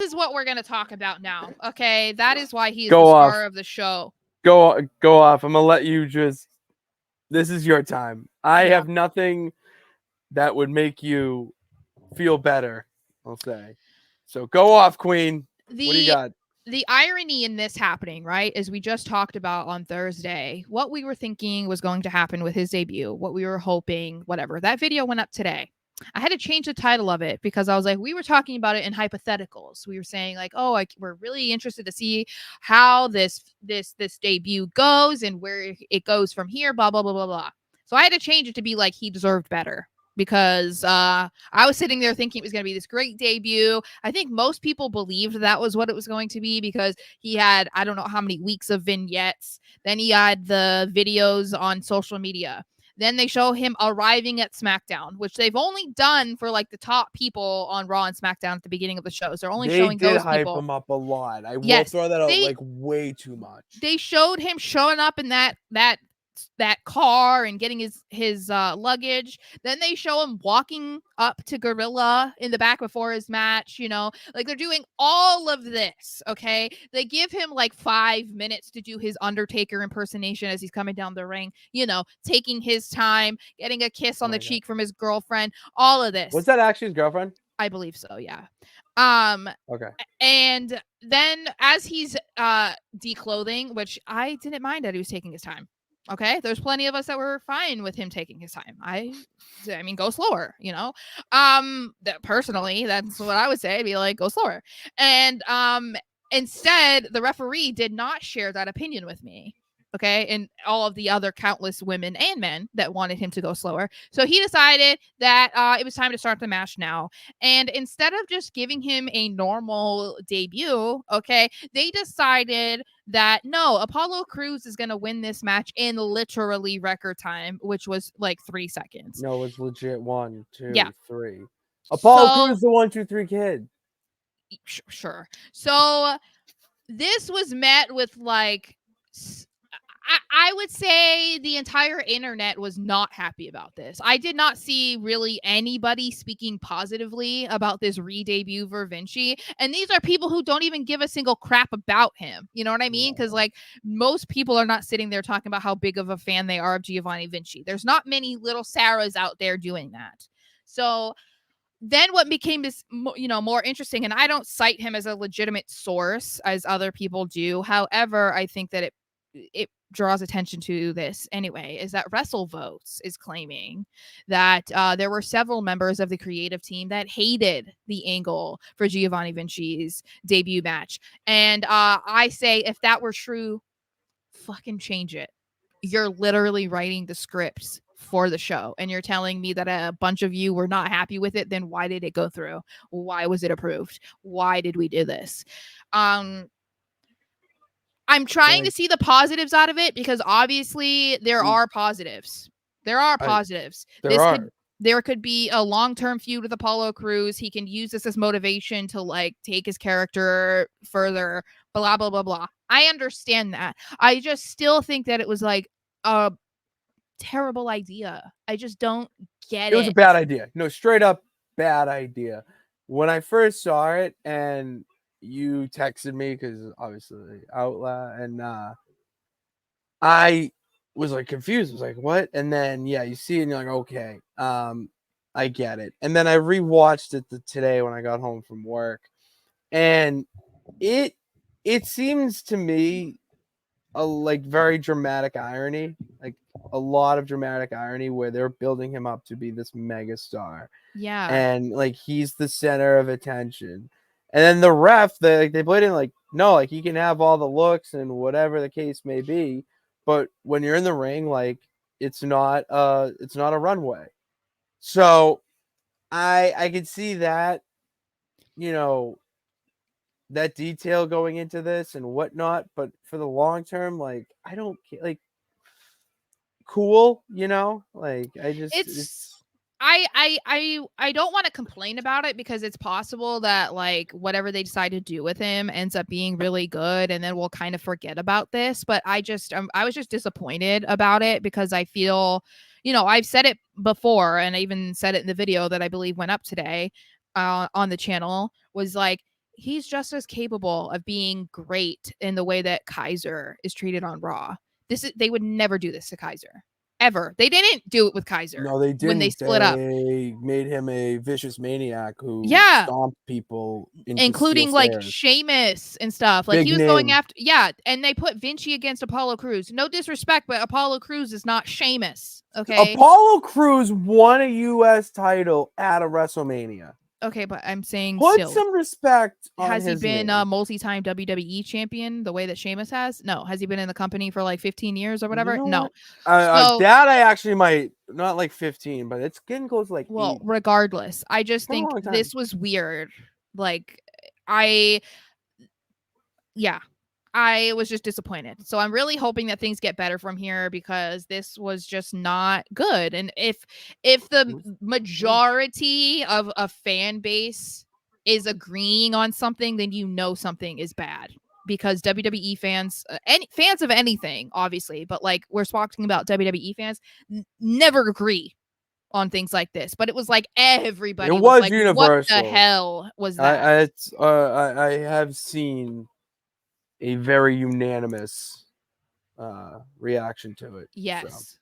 is what we're going to talk about now. Okay. That is why he is Go the off. star of the show. Go off. I'm gonna let you just. This is your time. I Yeah. have nothing that would make you feel better. I'll say. So go off, Queen. What do you got? The irony in this happening, right, as we just talked about on Thursday, what we were thinking was going to happen with his debut, what we were hoping, whatever. That video went up today. I had to change the title of it because I was like, we were talking about it in hypotheticals. We were saying like, oh, we're really interested to see how this debut goes and where it goes from here, blah, blah, blah, blah, blah. So I had to change it to be like he deserved better. Because I was sitting there thinking it was going to be this great debut. I think most people believed that was what it was going to be because he had, I don't know how many weeks of vignettes. Then he had the videos on social media. Then they show him arriving at SmackDown, which they've only done for like the top people on Raw and SmackDown at the beginning of the shows. They're only showing those hype people. him up a lot. I will Yes, throw that out like way too much. They showed him showing up in that car and getting his luggage. Then they show him walking up to Gorilla in the back before his match, you know, like they're doing all of this. Okay. They give him like 5 minutes to do his Undertaker impersonation as he's coming down the ring, you know, taking his time, getting a kiss on the cheek from his girlfriend, all of this. Was that actually his girlfriend? I believe so. Yeah. Okay. And then as he's declothing, which I didn't mind that he was taking his time. Okay, there's plenty of us that were fine with him taking his time. I mean, go slower, you know. Personally, that's what I would say. I'd be like, go slower. And instead, the referee did not share that opinion with me. Okay, and all of the other countless women and men that wanted him to go slower. So he decided that it was time to start the match now. And instead of just giving him a normal debut, okay, they decided that no, Apollo Crews is going to win this match in literally record time, which was like 3 seconds. No, it was legit 1, 2, Yeah. 3. Apollo Crews, the 1, 2, 3 kid. Sure. So this was met with like, I would say the entire internet was not happy about this. I did not see really anybody speaking positively about this re-debut for Vinci. And these are people who don't even give a single crap about him. You know what I mean? Because like most people are not sitting there talking about how big of a fan they are of Giovanni Vinci. There's not many little Saras out there doing that. So then what became this, you know, more interesting, and I don't cite him as a legitimate source as other people do. However, I think that it draws attention to this anyway, is that WrestleVotes is claiming that there were several members of the creative team that hated the angle for Giovanni Vinci's debut match. And I say, if that were true, fucking change it. You're literally writing the scripts for the show and you're telling me that a bunch of you were not happy with it. Then why did it go through? Why was it approved? Why did we do this? I'm trying to see the positives out of it because obviously there are positives. There are positives. There could be a long-term feud with Apollo Crews. He can use this as motivation to like take his character further, blah, blah, blah, blah. I understand that. I just still think that it was like a terrible idea. I just don't get it. It was a bad idea. No, straight up bad idea. When I first saw it and you texted me because obviously Outlaw, and I was like confused. I was like, what? And then you see it and you're like, okay, I get it. And then I rewatched it today when I got home from work, and it seems to me a like very dramatic irony, like a lot of dramatic irony where they're building him up to be this mega star. Yeah. And like he's the center of attention. And then the ref, they played in like, no, like he can have all the looks and whatever the case may be, but when you're in the ring, like it's not a runway. So I could see that, you know, that detail going into this and whatnot, but for the long term, like I don't like cool, you know, like I just I don't want to complain about it because it's possible that like whatever they decide to do with him ends up being really good and then we'll kind of forget about this. But I was just disappointed about it because I feel, you know, I've said it before and I even said it in the video that I believe went up today on the channel, was like, he's just as capable of being great in the way that Kaiser is treated on Raw. They would never do this to Kaiser. Ever. They didn't do it with Kaiser. No, they didn't. When they split up. They made him a vicious maniac who Yeah. stomped people into including steel like stairs. Sheamus and stuff. Like Big he was name. going after and they put Vinci against Apollo Crews. No disrespect, but Apollo Crews is not Sheamus. Okay. Apollo Crews won a US title at a WrestleMania. Okay, but I'm saying Put still, some respect on has he his been name. a multi-time WWE champion the way that Sheamus has? No. Has he been in the company for like 15 years or whatever? You know No. what? That I actually might, not like 15, but it's getting close to like 8. Regardless, I just For a think long time. this was weird. Like I was just disappointed. So I'm really hoping that things get better from here because this was just not good. And if the majority of a fan base is agreeing on something, then you know something is bad. Because WWE fans, fans of anything, obviously, but like we're talking about WWE fans, never agree on things like this. But it was like everybody was like, universal. What the hell was that? I have seen a very unanimous reaction to it. Yes.